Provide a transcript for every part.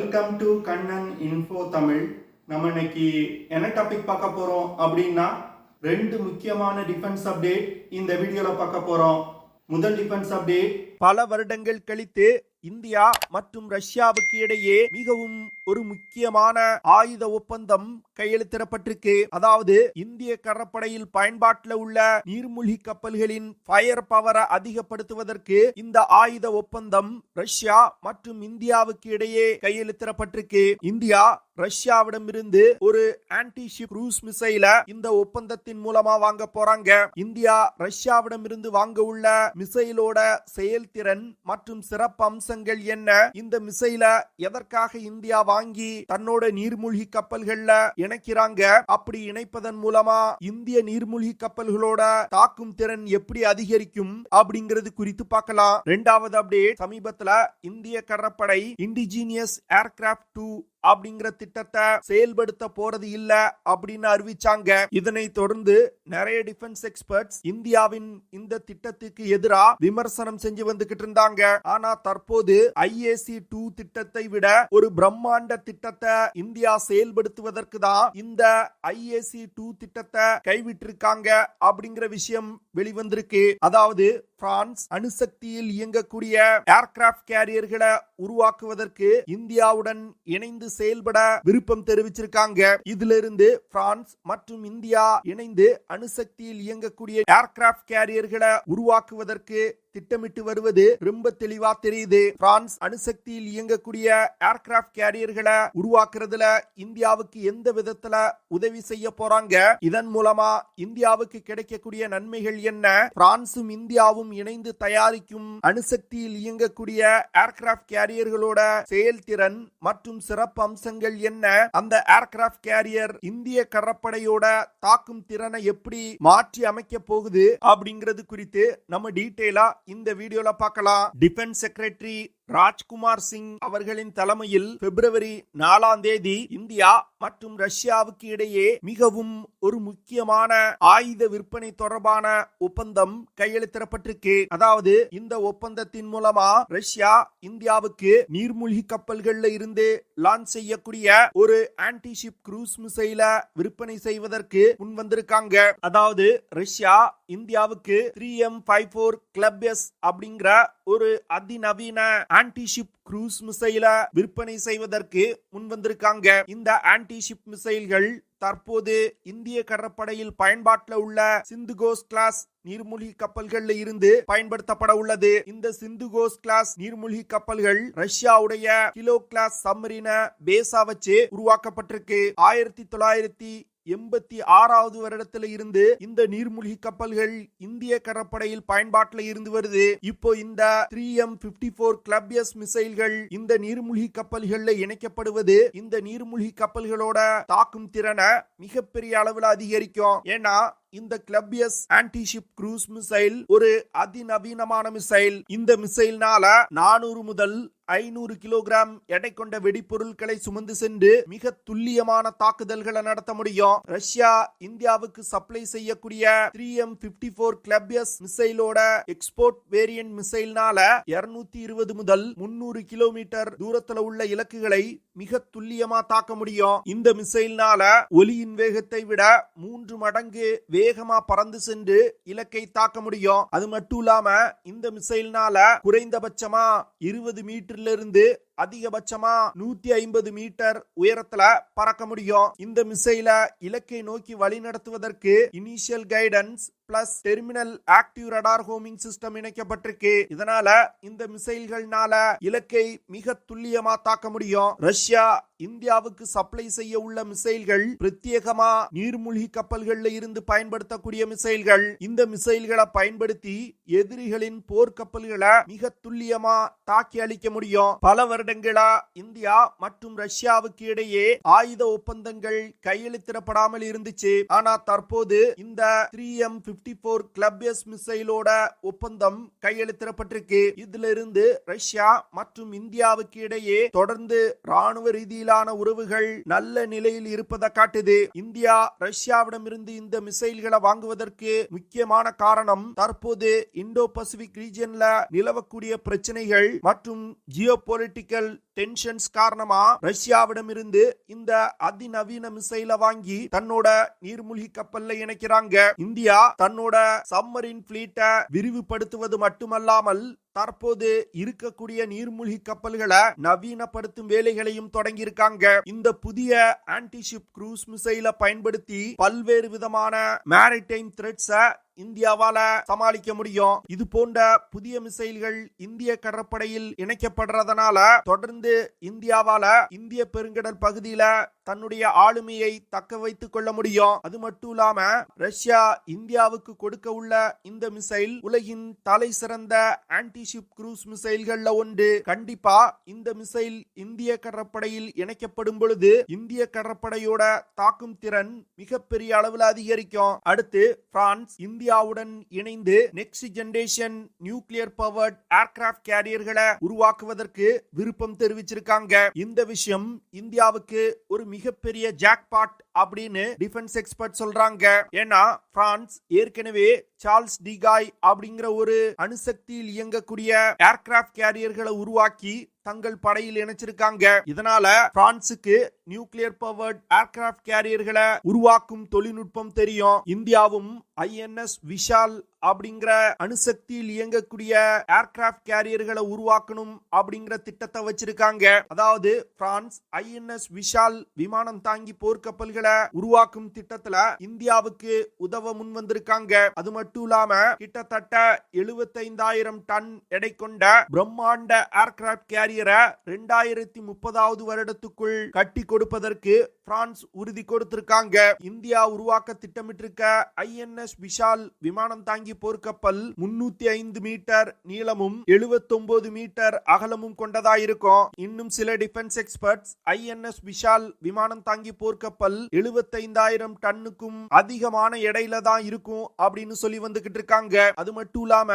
Welcome to Kannan info Tamil. நம்ம இன்னைக்கு என்ன டாபிக் பார்க்க போறோம் அப்படின்னா, ரெண்டு முக்கியமான டிஃபென்ஸ் அப்டேட் இந்த வீடியோல பார்க்க போறோம். முதல் டிஃபென்ஸ் அப்டேட், பல வருடங்கள் கழித்து இந்தியா மற்றும் ரஷ்யாவுக்கு இடையே மிகவும் ஒரு முக்கியமான ஆயுத ஒப்பந்தம் கையெழுத்திடப்பட்டிருக்கு. அதாவது இந்திய கடற்படையில் பயன்பாட்டில் உள்ள நீர்மூழ்கி கப்பல்களின் ஃபயர் பவரை அதிகப்படுத்துவதற்கு இந்த ஆயுத ஒப்பந்தம் ரஷ்யா மற்றும் இந்தியாவுக்கு இடையே கையெழுத்திடப்பட்டிருக்கு. இந்தியா ரஷ்யாவிடமிருந்து ஒரு ஆன்டி ஷிப் க்ரூஸ் மிசைல இந்த ஒப்பந்தத்தின் மூலமா வாங்க போறாங்க. இந்தியா ரஷ்யாவிடமிருந்து வாங்க உள்ள மிசைலோட செயல்திறன் மற்றும் சிறப்பு அம்சங்கள் என்ன, இந்த மிசைல எதற்காக இந்தியா வாங்கி தன்னோட நீர்மூழ்கி கப்பல்கள்ல இணைக்கிறாங்க, அப்படி இணைப்பதன் மூலமா இந்திய நீர்மூழ்கி கப்பல்களோட தாக்கும் திறன் எப்படி அதிகரிக்கும் அப்படிங்கிறது குறித்து பார்க்கலாம். இரண்டாவது அப்டேட், சமீபத்துல இந்திய கடற்படை இண்டிஜினியஸ் ஏர்கிராப்ட் 2 அப்படிங்கிற திட்டத்தை செயல்படுத்த போறது இல்ல அப்படின்னு அறிவிச்சாங்க. இதனை தொடர்ந்து நிறைய டிஃபென்ஸ் எக்ஸ்பர்ட்ஸ் இந்தியாவின் இந்த திட்டத்துக்கு எதிராக விமர்சனம் செஞ்சு வந்துகிட்டு இருந்தாங்க. ஆனா தற்போது IAC-2 திட்டத்தை விட ஒரு பிரம்மாண்ட திட்டத்தை இந்தியா செயல்படுத்துவதற்கு தான் இந்த IAC-2 திட்டத்தை கைவிட்டிருக்காங்க அப்படிங்கிற விஷயம் வெளிவந்திருக்கு. அதாவது பிரான்ஸ் அணுசக்தியில் இயங்கக்கூடிய ஏர்கிராப்ட் கேரியர்களை உருவாக்குவதற்கு இந்தியாவுடன் இணைந்து செயல்பட விருப்பம் தெரிவிச்சிருக்காங்க. இதிலிருந்து பிரான்ஸ் மற்றும் இந்தியா இணைந்து அணுசக்தியில் இயங்கக்கூடிய ஏர்கிராப்ட் கேரியர்களை உருவாக்குவதற்கு திட்டமிட்டு வருவது ரொம்ப தெளிவா தெரியுது. பிரான்ஸ் அணுசக்தியில் இயங்கக்கூடிய ஏர்கிராப்ட் கேரியர்களை உருவாக்குறதுல இந்தியாவுக்கு எந்த விதத்துல உதவி செய்ய போறாங்க, இதன் மூலமா இந்தியாவுக்கு கிடைக்கக்கூடிய நன்மைகள் என்ன, பிரான்சும் இந்தியாவும் இணைந்து தயாரிக்கும் அணுசக்தியில் இயங்கக்கூடிய ஏர்கிராப்ட் கேரியர்களோட செயல்திறன் மற்றும் சிறப்பு அம்சங்கள் என்ன, அந்த ஏர்கிராப்ட் கேரியர் இந்திய கடற்படையோட தாக்கும் திறனை எப்படி மாற்றி அமைக்க போகுது அப்படிங்கிறது குறித்து நம்ம டீடைலா இந்த வீடியோல பார்க்கலாம். டிஃபென்ஸ் செக்ரட்டரி ராஜ்குமார் சிங் அவர்களின் தலைமையில் பிப்ரவரி 4 இந்தியா மற்றும் ரஷ்யாவுக்கு இடையே மிகவும் ஒரு முக்கியமான ஆயுத விற்பனை தொடர்பான ஒப்பந்தம் கையெழுத்திடப்பட்டிருக்கு. அதாவது இந்த ஒப்பந்தத்தின் மூலமா ரஷ்யா இந்தியாவுக்கு நீர்மூழ்கி கப்பல்கள்ல இருந்து லான்ச் செய்யக்கூடிய ஒரு ஆன்டி ஷிப் க்ரூஸ் மிசைல விற்பனை செய்வதற்கு முன் வந்திருக்காங்க. அதாவது ரஷ்யா இந்தியாவுக்கு 3M54 கிளப் எஸ் அப்படிங்கிற ஒரு அதிநவீன ஆன்டி ஷிப் க்ரூஸ் மிசைல விற்பனை செய்வதற்கு முன் வந்திருக்காங்க. இந்த ஆன்டி ஷிப் மிசைல்கள் தற்போது இந்திய கடற்படையில் பயன்பாட்டில் உள்ள சிந்துகோஸ் கிளாஸ் நீர்மூழ்கி கப்பல்கள்ல இருந்து பயன்படுத்தப்பட உள்ளது. இந்த சிந்துகோஸ் கிளாஸ் நீர்மூழ்கி கப்பல்கள் ரஷ்யாவுடைய கிலோ கிளாஸ் சப்மரீனை பேஸா வச்சு உருவாக்கப்பட்டிருக்கு. 1986 வருடத்துல இருந்து இந்த நீர்மூழ்கி கப்பல்கள் இந்திய கடற்படையில் பயன்பாட்டில் இருந்து வருது. இப்போ இந்த 3M54 கிளப் எஸ் மிசைல்கள் இந்த நீர்மூழ்கி கப்பல்கள்ல இணைக்கப்படுவது இந்த நீர்மூழ்கி கப்பல்களோட தாக்கும் திறனை மிகப்பெரிய அளவில் அதிகரிக்கும். ஏன்னா இந்த Klub S anti ship cruise missile ஒரு அதிநவீனமான மிசைல். இந்த மிசைல்னால 400 முதல் 500 கிலோகிராம் எடை கொண்ட வெடிப்பொருட்களை சுமந்து சென்று மிக துல்லியமான தாக்குதல்களை நடத்த முடியும். ரஷ்யா இந்தியாவுக்கு சப்ளை செய்யக்கூடிய 3M54 கிளப் எஸ் மிசைலோட எக்ஸ்போர்ட் வேரியன்ட் மிசைல்னால 220 முதல் 300 கிலோமீட்டர் தூரத்துல உள்ள இலக்குகளை மிக துல்லியமா தாக்க முடியும். இந்த மிசைல்னால ஒலியின் வேகத்தை விட 3 மடங்கு வேகமா பறந்து சென்று இலக்கை தாக்க முடியும். அது மட்டும் இல்லாம இந்த மிசைல்னால குறைந்தபட்சமா 20 மீட்டர்ல இருந்து அதிகபட்சமா 150 மீட்டர் உயரத்துல பறக்க முடியும். இந்த மிசைல இலக்கை நோக்கி வழி நடத்துவதற்கு initial guidance plus terminal active radar homing system இணைக்கப்பட்டிருக்கு. இதனால இந்த மிசைல்கள்னால இலக்கை மிக துல்லியமா தாக்க முடியும். ரஷ்யா இந்தியாவுக்கு சப்ளை செய்ய உள்ள மிசைல்கள் பிரத்யேகமா நீர்மூழ்கி கப்பல்கள்ல இருந்து பயன்படுத்தக்கூடிய மிசைல்கள். இந்த மிசைல்களை பயன்படுத்தி எதிரிகளின் போர்க்கப்பல்களை மிக துல்லியமா தாக்கி அளிக்க முடியும். பல வருடங்களா இந்தியா மற்றும் ரஷ்யாவுக்கு இடையே ஆயுத ஒப்பந்தங்கள் கையெழுத்திடப்படாமல் இருந்துச்சு. ஆனா தற்போது இந்த 3M54 கிளப் எஸ் மிசைலோட ஒப்பந்தம் கையெழுத்திடப்பட்டிருக்கு. இதுல இருந்து ரஷ்யா மற்றும் இந்தியாவுக்கு இடையே தொடர்ந்து ராணுவ ரீதியிலான உறவுகள் நல்ல நிலையில் இருப்பதை காட்டுது. இந்தியா ரஷ்யாவிடமிருந்து இந்த மிசைல்களை வாங்குவதற்கு முக்கியமான காரணம் தற்போது இந்தோ பசிபிக் ரீஜன்ல நிலவக்கூடிய பிரச்சனைகள் மற்றும் ஜியோபொலிட்டிக்கல் டென்ஷன்ஸ் காரணமா ரஷ்யாவிடமிருந்து இந்த அதிநவீன மிசைலை வாங்கி தன்னோட நீர்மூழ்கி கப்பல்ல இணைக்கிறாங்க. இந்தியா தன்னோட சப்மரீன் பிளீட்டை விரிவுபடுத்துவது மட்டுமல்லாமல் தற்போது இருக்கக்கூடிய நீர்மூழ்கி கப்பல்களை நவீனப்படுத்தும் வேலைகளையும் தொடங்கி இருக்காங்க. இந்த புதிய ஆன்டிஷிப் க்ரூஸ் மிசைலை பயன்படுத்தி பல்வேறு விதமான மேரிடைம் த்ரெட்ஸை இந்தியாவால சமாளிக்க முடியும். இது போன்ற புதிய மிசைல்கள் இந்திய கடற்படையில் இணைக்கப்படுறதுனால தொடர்ந்து இந்தியாவால இந்திய பெருங்கடல் பகுதியில தன்னுடைய ஆளுமையை தக்க வைத்துக் கொள்ள முடியும். அது மட்டும் இல்லாம ரஷ்யா இந்தியாவுக்கு கொடுக்க உள்ள இந்த மிசைல் உலகின் தலை சிறந்த ஆன்டிஷிப் க்ரூஸ் மிசைல்கள்ல ஒன்று. கண்டிப்பா இந்த மிசைல் இந்திய கடற்படையில் இணைக்கப்படும் பொழுது இந்திய கடற்படையோட தாக்கும் திறன் மிகப்பெரிய அளவில் அதிகரிக்கும். அடுத்து பிரான்ஸ் இந்தியாவுடன் இணைந்து next generation nuclear powered aircraft கேரியர்களை உருவாக்குவதற்கு விருப்பம் தெரிவிச்சிருக்காங்க. இந்த விஷயம் இந்தியாவுக்கு ஒரு மிகப்பெரிய ஜாக்பாட் அப்படின்னு டிஃபென்ஸ் எக்ஸ்பர்ட் சொல்றாங்க. ஏன்னா பிரான்ஸ் ஏற்கனவே சார்ல்ஸ் டிகாய் அப்படிங்கிற ஒரு அணுசக்தியில் இயங்கக்கூடிய ஏர்கிராஃப்ட் கேரியர்களை உருவாக்கி தங்கள் படையில் இணைச்சிருக்காங்க. இதனால பிரான்சுக்கு நியூக்ளியர் பவர்ட் ஏர்கிராஃப்ட் கேரியர்களை உருவாக்கும் தொழில்நுட்பம் தெரியும். இந்தியாவும் INS விஷால் அப்படிங்கிற அணுசக்தியில் இயங்கக்கூடிய ஏர்கிராஃப்ட் கேரியர்களை உருவாக்கணும் அப்படிங்கிற திட்டத்தை வச்சிருக்காங்க. அதாவது பிரான்ஸ் INS விஷால் விமானம் தாங்கி போர்க்கப்பல்களை உருவாக்கும் திட்டத்துல இந்தியாவுக்கு உதவ முன் வந்திருக்காங்க. அது மட்டும் இல்லாம கிட்டத்தட்ட 75,000 டன் எடை கொண்ட பிரம்மாண்ட ஏர்கிராஃப்ட் கேரியரை 2030வது வருடத்துக்குள் கட்டி கொடுப்பதற்கு பிரான்ஸ் உறுதி கொடுத்திருக்காங்க. இந்தியா உருவாக்க திட்டமிட்டிருக்க INS விஷால் விமானம் தாங்கி போர்க்கப்பல் 305 மீட்டர் நீளமும் 79 மீட்டர் அகலமும் கொண்டதாயிருக்கும். இன்னும் சில டிஃபென்ஸ் எக்ஸ்பர்ட்ஸ் INS விஷால் விமானம் தாங்கி போர்க்கப்பல் 75,000 டன்னுக்கும் அதிகமான எடையில தான் இருக்கும் அப்படின்னு சொல்லி வந்துகிட்டு இருக்காங்க. அது மட்டும் இல்லாம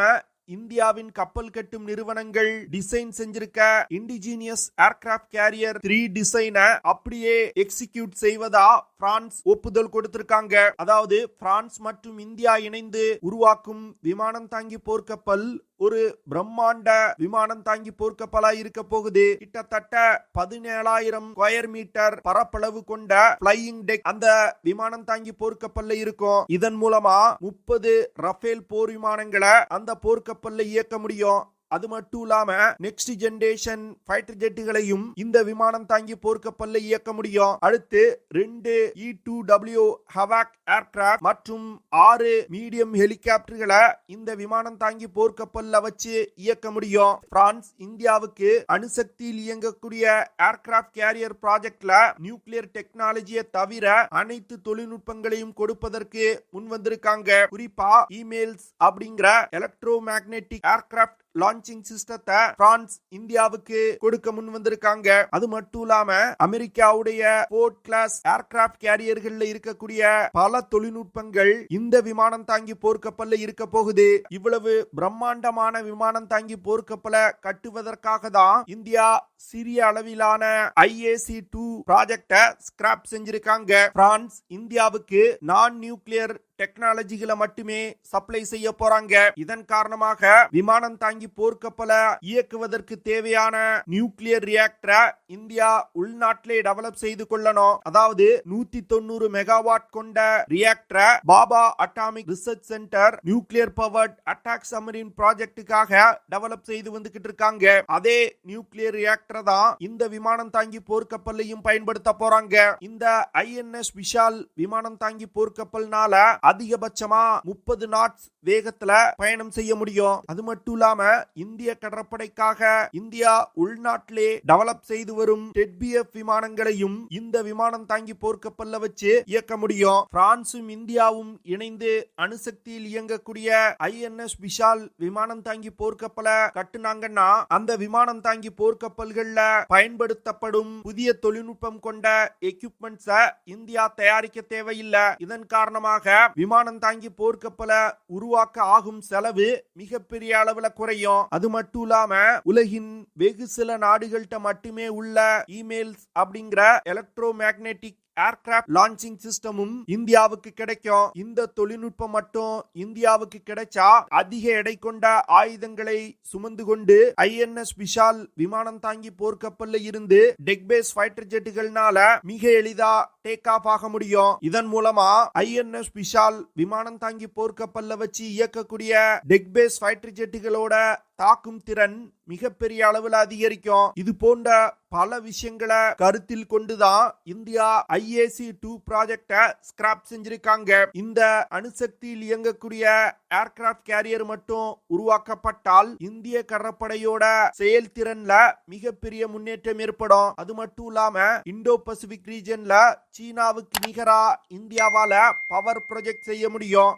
இந்தியாவின் கப்பல் கட்டும் நிறுவனங்கள் டிசைன் செஞ்சிருக்க இண்டிஜினியஸ் ஏர்கிராஃப்ட் கேரியர் 3 டிசைனை அப்படியே எக்ஸிக்யூட் செய்வதா பிரான்ஸ் ஒப்புதல் கொடுத்திருக்காங்க. அதாவது பிரான்ஸ் மற்றும் இந்தியா இணைந்து உருவாக்கும் விமானம் தாங்கி போர்க்கப்பல் ஒரு பிரம்மாண்ட விமானம் தாங்கி போர்க்கப்பலா இருக்க போகுது. கிட்டத்தட்ட 17,000 ஸ்கொயர் மீட்டர் பரப்பளவு கொண்ட பிளையிங் டெக் அந்த விமானம் தாங்கி போர்க்கப்பல்ல இருக்கும். இதன் மூலமா 30 ரஃபேல் போர் விமானங்களை அந்த போர்க்கப்பல்ல இயக்க முடியும். அது மட்டும் இல்லாம நெக்ஸ்ட் ஜெனரேஷன் ஃபைட்டர் ஜெட்டுகளையும் இந்த விமானம் தாங்கி போர்க்கப்பல்ல இயக்க முடியும். அடுத்து 2 E-2W ஹவாக் ஏர்கிராஃப்ட் மற்றும் 6 மீடியம் ஹெலிகாப்டர்களை இந்த விமானம் தாங்கி போர்க்கப்பல்ல வச்சு இயக்க முடியும். பிரான்ஸ் இந்தியாவுக்கு அணுசக்தியில் இயங்கக்கூடிய ஏர்கிராஃப்ட் கேரியர் ப்ராஜெக்ட்ல நியூக்ளியர் டெக்னாலஜியை தவிர அனைத்து தொழில்நுட்பங்களையும் கொடுப்பதற்கு முன் வந்திருக்காங்க. குறிப்பா இமெயில்ஸ் அப்படிங்கிற எலக்ட்ரோ மேக்னெட்டிக் ஏர்கிராஃப்ட் லான்ச்சிங் சிஸ்டத்தை பிரான்ஸ் இந்தியாவுக்கு கொடுக்க முன் வந்திருக்காங்க. அது மட்டும் இல்லாம அமெரிக்காவுடைய போர்ட் கிளாஸ் ஏர்கிராஃப்ட் கேரியர்கள்ல இருக்கக்கூடிய பல தொழில்நுட்பங்கள் இந்த விமானம் தாங்கி போர்க்கப்பல்ல இருக்க போகுது. இவ்வளவு பிரம்மாண்டமான விமானம் தாங்கி போர்க்கப்பலை கட்டுவதற்காக தான் இந்தியா சிறிய அளவிலான IAC-2 ப்ராஜெக்டை ஸ்கிராப் செஞ்சிருக்காங்க. பிரான்ஸ் இந்தியாவுக்கு நான் நியூக்ளியர் டெக்னாலஜிகளை மட்டுமே சப்ளை செய்ய போறாங்க. இதன் காரணமாக விமானம் தாங்கி போர்க்கப்பலை இயக்குவதற்கு தேவையான நியூக்ளியர் ரியாக்டரை இந்தியா உள்நாட்டிலே டெவலப் செய்து கொள்ளணும். அதாவது 190 மெகாவாட் கொண்ட ரியாக்டரை Bhabha atomic research centre nuclear powered attack submarine ப்ராஜெக்டுக்காக டெவலப் செய்து வந்துகிட்டு இருக்காங்க. அதே நியூக்ளியர் ரியாக்டரை தான் இந்த விமானம் தாங்கி போர்க்கப்பல்லையும் பயன்படுத்த போறாங்க. இந்த INS விஷால் விமானம் தாங்கி போர்க்கப்பல்னால அதிகபட்சமா 30 நாட்ஸ் வேகத்துல பயணம் செய்ய முடியும். அது மட்டும் இல்லாம இந்திய கடற்படைக்காக இந்தியா உள்நாட்டிலே டெவலப் செய்து வரும் TEDBF விமானங்களையும் இந்த விமானம் தாங்கி போர்க்கப்பல்ல வச்சு இயக்க முடியும். பிரான்சும் இந்தியாவும் இணைந்து அணுசக்தியில் இயங்கக்கூடிய INS விஷால் விமானம் தாங்கி போர்க்கப்பலை கட்டுனாங்கன்னா அந்த விமானம் தாங்கி போர்க்கப்பல்கள்ல பயன்படுத்தப்படும் புதிய தொழில்நுட்பம் கொண்ட எக்யூப்மெண்ட்ஸை இந்தியா தயாரிக்க தேவையில்லை. இதன் காரணமாக விமானம் தாங்கி போர்க்கப்பலை உருவாக்க ஆகும் செலவு மிகப்பெரிய அளவுல குறையும். அது மட்டும் இல்லாம உலகின் வெகு சில நாடுகள்கிட்ட மட்டுமே உள்ள இமெயில்ஸ் அப்படிங்கிற எலக்ட்ரோ மேக்னெட்டிக் ஏர்கிராப்ட் லான்ச்சிங் சிஸ்டமும் இந்தியாவுக்கு கிடைக்கும். இந்த தொழில்நுட்பம் மட்டும் இந்தியாவுக்கு கிடைச்சா அதிக எடை கொண்ட ஆயுதங்களை சுமந்து கொண்டு ஐஎன்எஸ் விஷால் விமானம் தாங்கி போர்க்கப்பல்ல இருந்து டெக் பேஸ் ஃபைட்டர் ஜெட்டுகள்னால மிக எளிதா டேக் ஆஃப் ஆக முடியும். இதன் மூலமா ஐஎன்எஸ் விஷால் விமானம் தாங்கி போர்க்கப்பல்ல வச்சு இயக்கக்கூடிய டெக் பேஸ் ஃபைட்டர் ஜெட்டுகளோட தாக்கும் திறன் மிகப்பெரிய அளவில் அதிகரிக்கும். இது போன்ற பல விஷயங்களை கருத்தில் கொண்டுதான் இந்தியா IAC-2 ப்ராஜெக்ட ஸ்கிராப் செஞ்சிருக்காங்க. இந்த அணுசக்தியில் இயங்கக்கூடிய ஏர்கிராப்ட் கேரியர் மட்டும் உருவாக்கப்பட்டால் இந்திய கடற்படையோட செயல்திறன்ல மிகப்பெரிய முன்னேற்றம் ஏற்படும். அது மட்டும் இல்லாம இந்தோ பசிபிக் ரீஜன்ல சீனாவுக்கு நிகரா இந்தியாவால பவர் ப்ரொஜெக்ட் செய்ய முடியும்.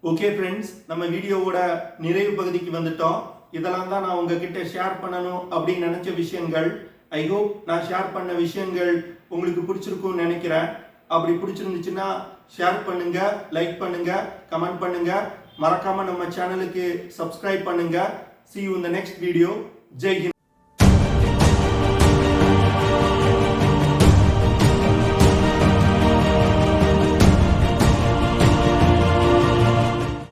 ஓகே ஃப்ரெண்ட்ஸ், நம்ம வீடியோவோட நிறைவு பகுதிக்கு வந்துட்டோம். இதெல்லாம் தான் நான் உங்ககிட்ட ஷேர் பண்ணணும் அப்படின்னு நினைச்ச விஷயங்கள். ஐ ஹோப் நான் ஷேர் பண்ண விஷயங்கள் உங்களுக்கு பிடிச்சிருக்கும்னு நினைக்கிறேன். அப்படி பிடிச்சிருந்துச்சுன்னா ஷேர் பண்ணுங்க, லைக் பண்ணுங்க, கமெண்ட் பண்ணுங்க. மறக்காம நம்ம சேனலுக்கு சப்ஸ்கிரைப் பண்ணுங்க. See you in the next video. Jai Hind.